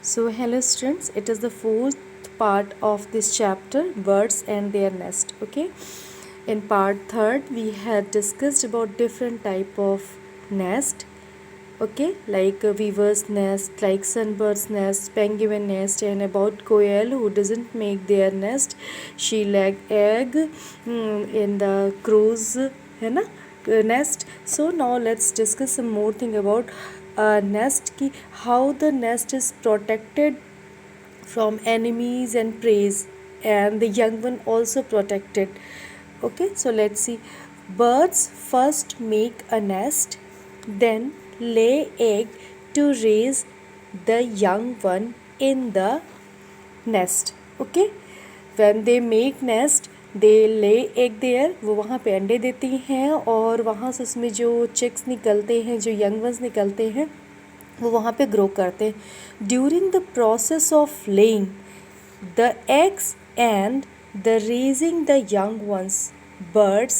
So hello students, it is the fourth part of this chapter, birds and their nest. Okay, in part third we had discussed about different type of nest. Okay, like weaver's nest, like sunbird's nest, penguin nest, and about koel who doesn't make their nest, she lay egg in the crow's है ना nest. So now let's discuss some more thing about nest ki how the nest is protected from enemies and preys, and the young one also protected. Okay, so let's see. Birds first make a nest, then lay egg to raise the young one in the nest. Okay, when they make nest they lay egg there, वो वहाँ पे अंडे देती हैं और वहाँ से उसमें जो चिक्स निकलते हैं, जो यंग वंस निकलते हैं, वो वहाँ पे ग्रो करते हैं. During the process of laying the eggs and the raising the young ones, birds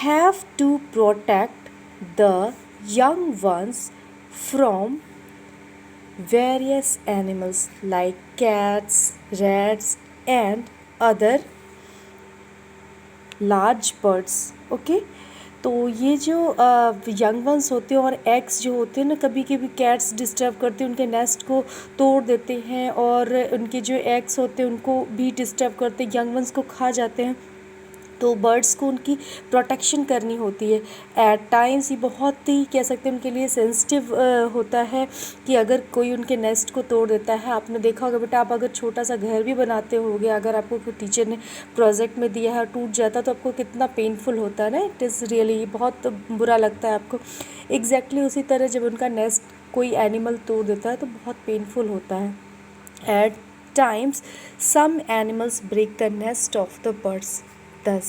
have to protect the young ones from various animals like cats, rats and other large birds. Okay, तो ये जो young ones होते हैं और eggs जो होते हैं ना, कभी कभी कैट्स डिस्टर्ब करते हैं, उनके नेस्ट को तोड़ देते हैं और उनके जो एग्स होते हैं उनको भी डिस्टर्ब करते हैं, यंग वंस को खा जाते हैं. तो बर्ड्स को उनकी प्रोटेक्शन करनी होती है. एट टाइम्स ये बहुत ही कह सकते हैं उनके लिए सेंसिटिव होता है कि अगर कोई उनके नेस्ट को तोड़ देता है. आपने देखा होगा बेटा, आप अगर छोटा सा घर भी बनाते होगे, अगर आपको कोई टीचर ने प्रोजेक्ट में दिया है, टूट जाता तो आपको कितना पेनफुल होता है ना. इट इज़ रियली बहुत बुरा लगता है आपको. एग्जैक्टली उसी तरह जब उनका नेस्ट कोई एनिमल तोड़ देता है तो बहुत पेनफुल होता है. At times some animals break the nest of the birds. Thus,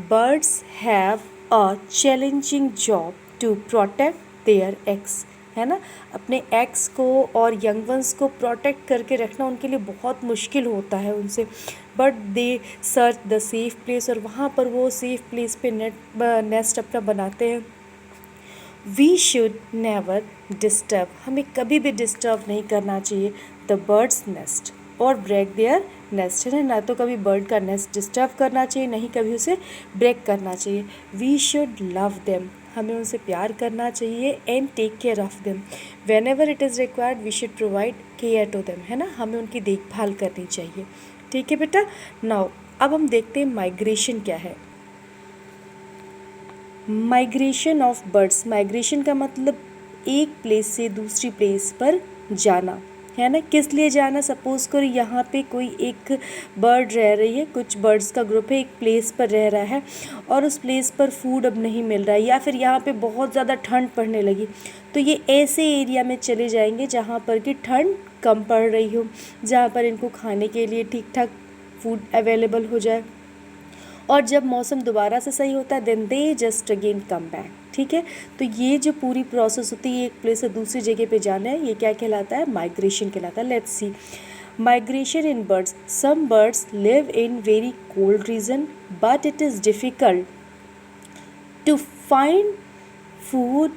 birds have a challenging job to protect their eggs. है ना, अपने एग्स को और यंग वंस को प्रोटेक्ट करके रखना उनके लिए बहुत मुश्किल होता है उनसे. But they search the safe place, और वहाँ पर वो सेफ प्लेस पे नेस्ट अपना बनाते हैं. वी शुड नेवर डिस्टर्ब, हमें कभी भी डिस्टर्ब नहीं करना चाहिए द बर्ड्स नेस्ट और ब्रेक देयर नेस्ट. है ना, तो कभी बर्ड का नेस्ट डिस्टर्ब करना चाहिए, नहीं कभी उसे ब्रेक करना चाहिए. वी शुड लव देम, हमें उनसे प्यार करना चाहिए. And take care of them whenever it is required. We should provide care to them, है ना, हमें उनकी देखभाल करनी चाहिए. ठीक है बेटा. नाउ अब हम देखते हैं माइग्रेशन क्या है. Migration of birds. माइग्रेशन का मतलब एक प्लेस से दूसरी प्लेस पर जाना, है ना. किस लिए जाना? सपोज़ करो यहाँ पे कोई एक बर्ड रह रही है, कुछ बर्ड्स का ग्रुप है, एक प्लेस पर रह रहा है और उस प्लेस पर फूड अब नहीं मिल रहा है, या फिर यहाँ पे बहुत ज़्यादा ठंड पड़ने लगी, तो ये ऐसे एरिया में चले जाएंगे जहाँ पर कि ठंड कम पड़ रही हो, जहाँ पर इनको खाने के लिए ठीक ठाक फूड अवेलेबल हो जाए. और जब मौसम दोबारा से सही होता है then they just again come back. ठीक है, तो ये जो पूरी प्रोसेस होती है एक प्लेस से दूसरी जगह पे जाना है, ये क्या कहलाता है? माइग्रेशन कहलाता है. Let's see. Migration in birds. Some birds live in very cold region but it is difficult to find food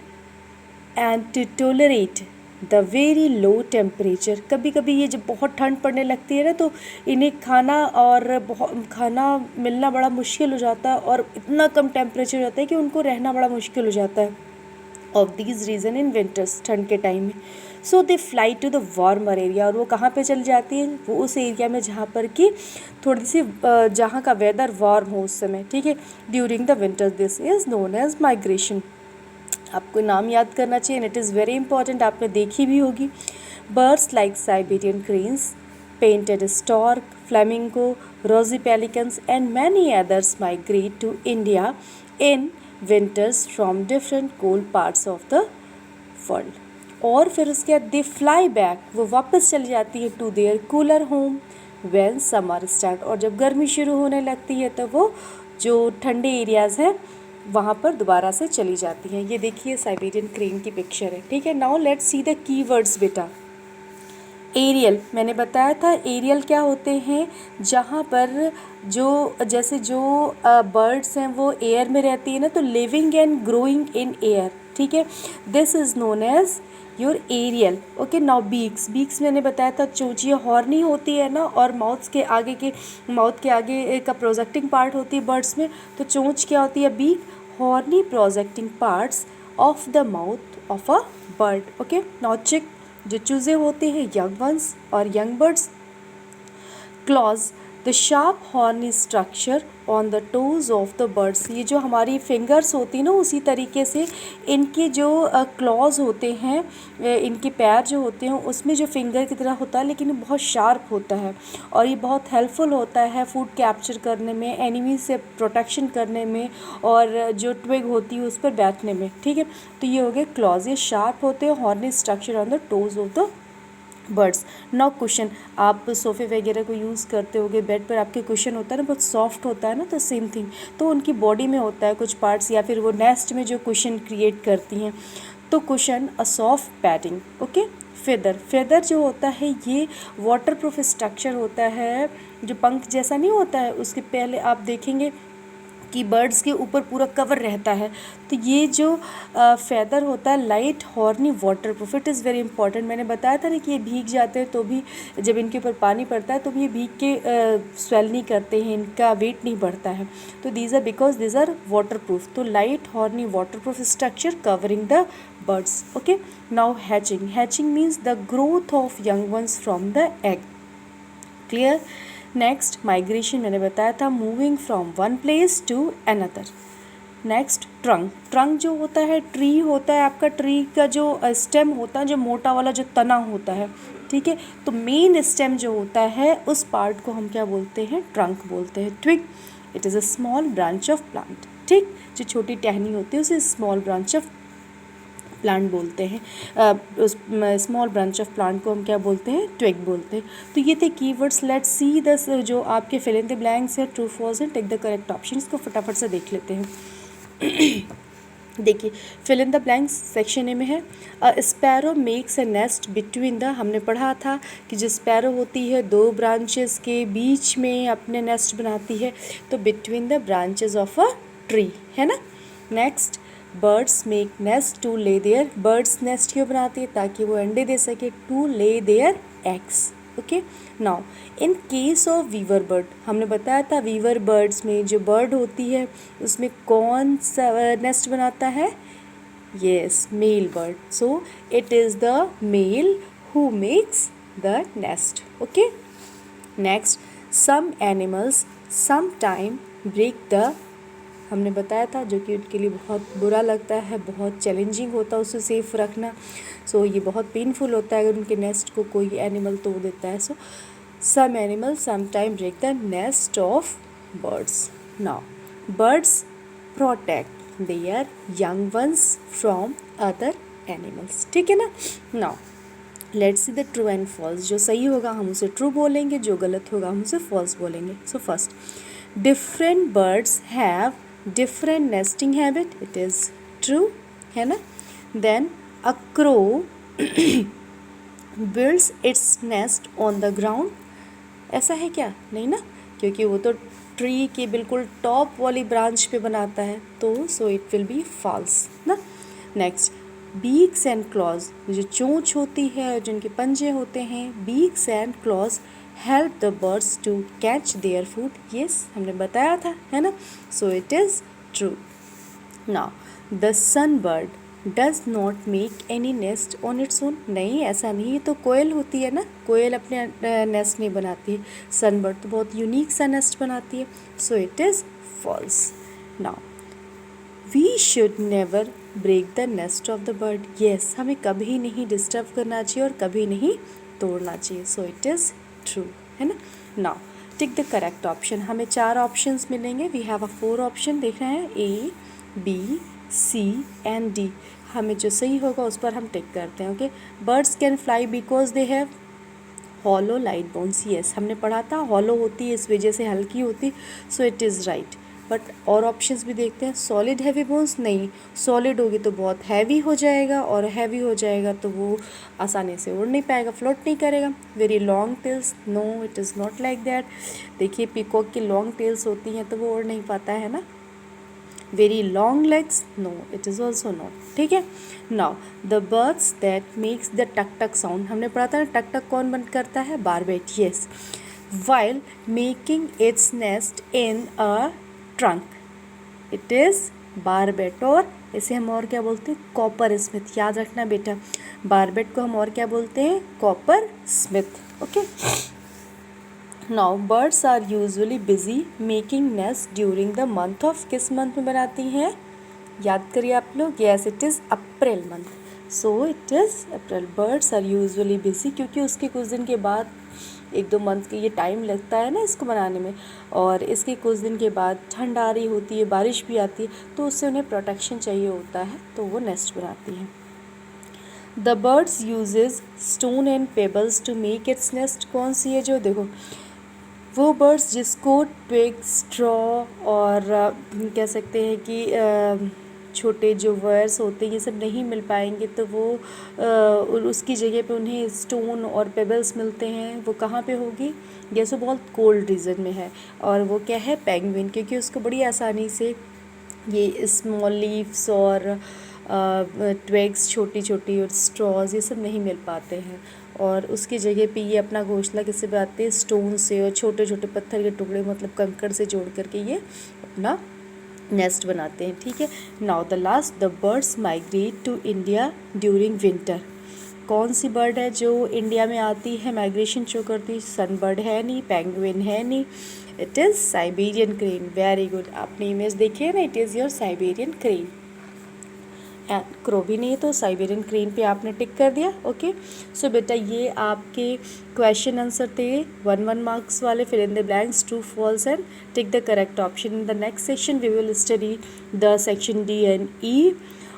and to tolerate the very low temperature. कभी कभी ये जब बहुत ठंड पड़ने लगती है ना, तो इन्हें खाना और खाना मिलना बड़ा मुश्किल हो जाता है और इतना कम टेम्परेचर हो जाता है कि उनको रहना बड़ा मुश्किल हो जाता है. Of these reason in winters, ठंड के टाइम में. So they fly to the warmer area, और वो कहाँ पे चली जाती है? वो उस एरिया में जहाँ पर कि थोड़ी सी जहाँ का वेदर वार्म हो उस समय. ठीक है, during the winter. This is known as migration. आपको नाम याद करना चाहिए, इट इज़ वेरी इंपॉर्टेंट, आपने देखी भी होगी. Birds like Siberian cranes, painted stork, flamingo, rosy pelicans and many others migrate to India in winters from different cold parts of the world. और फिर उसके बाद दे फ्लाई बैक, वो वापस चली जाती है to their cooler home when summer start. और जब गर्मी शुरू होने लगती है तो वो जो ठंडे एरियाज़ हैं वहाँ पर दोबारा से चली जाती हैं. ये देखिए साइबेरियन क्रेन की पिक्चर है. ठीक है, now let's see the keywords बेटा. एरियल, मैंने बताया था एरियल क्या होते हैं? जहाँ पर जो जैसे जो बर्ड्स हैं वो एयर में रहती है ना, तो living and growing in air. ठीक है, this is known as your aerial. Okay, now beaks. Beaks मैंने बताया था चोंच, ये हॉर्नी होती है ना, और माउथ के आगे का प्रोजेक्टिंग पार्ट होती है बर्ड्स में। तो चोंच क्या होती है? Beak. Horny projecting parts of the mouth of a bird. Okay, now chick, जो चूजे होते हैं, यंग वंस और young birds. Claws, the sharp horny structure on the toes of the birds. ये जो हमारी फिंगर्स होती हैं ना, उसी तरीके से इनके जो क्लॉज होते हैं, इनके पैर जो होते हैं उसमें जो फिंगर की तरह होता है, लेकिन ये बहुत शार्प होता है और ये बहुत हेल्पफुल होता है फूड कैप्चर करने में, एनिमी से प्रोटेक्शन करने में, और जो ट्विग होती है उस पर बैठने में। ठीक है, तो ये हो गए क्लॉज, ये शार्प होते हैं, horny structure on the toes of the birds. Now cushion, आप सोफ़े वगैरह को यूज़ करते होगे, बेड पर आपके कुशन होता है ना, बहुत सॉफ्ट होता है ना, तो सेम थिंग, तो उनकी बॉडी में होता है कुछ पार्ट्स, या फिर वो नेस्ट में जो कुशन क्रिएट करती हैं। तो cushion a soft padding. Okay, feather, feather जो होता है ये वाटर प्रूफ स्ट्रक्चर होता है, जो पंख जैसा नहीं होता है, उसके पहले आप देखेंगे कि बर्ड्स के ऊपर पूरा कवर रहता है। तो ये जो फेदर होता है light horny water proof, it is very important. मैंने बताया था ना कि ये भीग जाते हैं, तो भी जब इनके ऊपर पानी पड़ता है तो भी ये भीग के स्वेल नहीं करते हैं, इनका वेट नहीं बढ़ता है। तो these are because these are waterproof. तो light horny waterproof structure covering the birds. Okay, now hatching. Hatching means the growth of young ones from the egg. Clear. Next migration, मैंने बताया था moving from one place to another. Next trunk. Trunk जो होता है, tree होता है आपका, tree का जो स्टेम होता है, जो मोटा वाला जो तना होता है, ठीक है, तो मेन स्टेम जो होता है उस पार्ट को हम क्या बोलते हैं? ट्रंक बोलते हैं। Twig, it is a small branch of plant. ठीक, जो छोटी टहनी होती है उसे स्मॉल ब्रांच ऑफ प्लांट बोलते हैं। उस स्मॉल ब्रांच ऑफ प्लांट को हम क्या बोलते हैं? ट्विग बोलते हैं। तो ये थे कीवर्ड्स। लेट्स सी द जो आपके फिल इन द ब्लैंक्स है, true false and take the correct option. इसको फटाफट से देख लेते हैं। देखिए, fill in the blanks section A में है, a sparrow makes a nest between the. हमने पढ़ा था कि जो स्पैरो होती है दो ब्रांचेस के बीच में अपने नेस्ट बनाती है, तो between the branches of a tree, है ना। Next, birds make nest to lay their. Birds nest क्यों बनाती है? ताकि वो अंडे दे सके, to lay their eggs. Okay, now in case of weaver bird, हमने बताया था वीवर बर्ड्स में जो बर्ड होती है उसमें कौन सा नेस्ट बनाता है? Yes, male bird. So it is the male who makes the nest. Okay, next, some animals some time break the. हमने बताया था जो कि उनके लिए बहुत बुरा लगता है, बहुत चैलेंजिंग होता है उसे सेफ रखना। सो ये बहुत पेनफुल होता है अगर उनके नेस्ट को कोई एनिमल तोड़ देता है। So some animal some time break the nest of birds. Now birds protect their young ones from other animals. ठीक है ना। Now let's see the true and false. जो सही होगा हम उसे ट्रू बोलेंगे, जो गलत होगा हम उसे फॉल्स बोलेंगे। So first, different birds have different nesting habit, it is true, है ना। then a crow builds its nest on the ground, ऐसा है क्या? नहीं ना, क्योंकि वो तो ट्री के बिल्कुल टॉप वाली ब्रांच पे बनाता है, तो so it will be false ना। नेक्स्ट, बीक्स एंड क्लॉज, जो चोंच होती है, जिनके पंजे होते हैं, beaks and claws help the birds to catch their food. Yes, हमने बताया था, है ना। So it is true. Now the sun bird does not make any nest on its own. नहीं, ऐसा नहीं, ये तो कोयल होती है ना, कोयल अपने नेस्ट नहीं बनाती है। सन बर्ड तो बहुत यूनिक सा नेस्ट बनाती है। So it is false. Now we should never break the nest of the bird. Yes, हमें कभी नहीं डिस्टर्ब करना चाहिए और कभी नहीं तोड़ना चाहिए। सो इट इज़ ट्रू, है ना। Now tick the correct option. हमें 4 ऑप्शंस मिलेंगे। वी हैव अ 4 ऑप्शन, देखना है ए, बी, सी एंड डी। हमें जो सही होगा उस पर हम टिक करते हैं। Okay, birds can fly because they have hollow light bones. Yes, हमने पढ़ा था हॉलो होती है इस वजह से हल्की होती। सो इट इज़ राइट। बट और ऑप्शंस भी देखते हैं। सॉलिड हैवी बोन्स, नहीं, सॉलिड होगी तो बहुत हैवी हो जाएगा, और हैवी हो जाएगा तो वो आसानी से उड़ नहीं पाएगा, फ्लोट नहीं करेगा। Very long tails, no it is not like that. देखिए पीकॉक की लॉन्ग टेल्स होती हैं तो वो उड़ नहीं पाता है ना। Very long legs, no it is also not, ठीक है। Now the birds that makes the टक टक साउंड, हमने पढ़ा था टक टक कौन बंद करता है, barbet, yes, while making its nest in a trunk, it is barbet. और इसे हम और क्या बोलते हैं, कॉपर स्मिथ, याद रखना बेटा, बारबेट को हम और क्या बोलते हैं, coppersmith, okay. Now birds are usually busy making nest during the month of, किस मंथ में बनाती हैं, याद करिए आप लोग, yes it is April month, so it is April. Birds are usually busy, क्योंकि उसके कुछ दिन के बाद, 1-2 मंथ के ये टाइम लगता है ना इसको बनाने में, और इसके कुछ दिन के बाद ठंड आ रही होती है, बारिश भी आती है, तो उससे उन्हें प्रोटेक्शन चाहिए होता है, तो वो नेस्ट बनाती हैं। The birds uses stone and pebbles to make its nest, कौन सी है जो, देखो वो बर्ड्स जिसको ट्विग, स्ट्रॉ और कह सकते हैं कि छोटे जो वायर्स होते हैं ये सब नहीं मिल पाएंगे, तो वो उसकी जगह पे उन्हें स्टोन और पेबल्स मिलते हैं, वो कहाँ पे होगी, जैसे बहुत कोल्ड रीजन में है, और वो क्या है, पेंगुइन, क्योंकि उसको बड़ी आसानी से ये स्मॉल लीव्स और ट्विग्स छोटी छोटी और स्ट्रॉज ये सब नहीं मिल पाते हैं, और उसकी जगह पे ये अपना घोंसला किससे बनाते हैं, स्टोन से और छोटे छोटे पत्थर के टुकड़े मतलब कंकड़ से जोड़ करके ये अपना नेस्ट बनाते हैं, ठीक है। Now the last, the birds migrate to India during winter, कौन सी बर्ड है जो इंडिया में आती है, माइग्रेशन शो करती है, सनबर्ड है नहीं, पेंगुइन है नहीं, it is Siberian crane, very good, आपने इमेज देखी है ना, it is your Siberian crane. Crow भी नहीं है तो साइबेरियन क्रेन पे आपने टिक कर दिया, ओके। सो बेटा ये आपके क्वेश्चन आंसर थे 1 मार्क्स वाले, fill in the blanks, true false and tick the correct option. In the next section we will study the section D and E.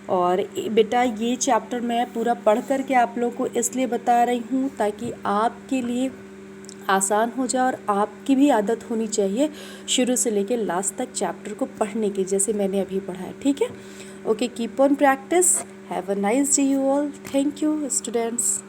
और बेटा ये चैप्टर मैं पूरा पढ़ करके आप लोग को इसलिए बता रही हूँ ताकि आपके लिए आसान हो जाए, और आपकी भी आदत होनी चाहिए शुरू से लेकर लास्ट तक चैप्टर को पढ़ने की, जैसे मैंने अभी पढ़ा है, ठीक है। Okay, keep on practice, have a nice day you all, thank you students.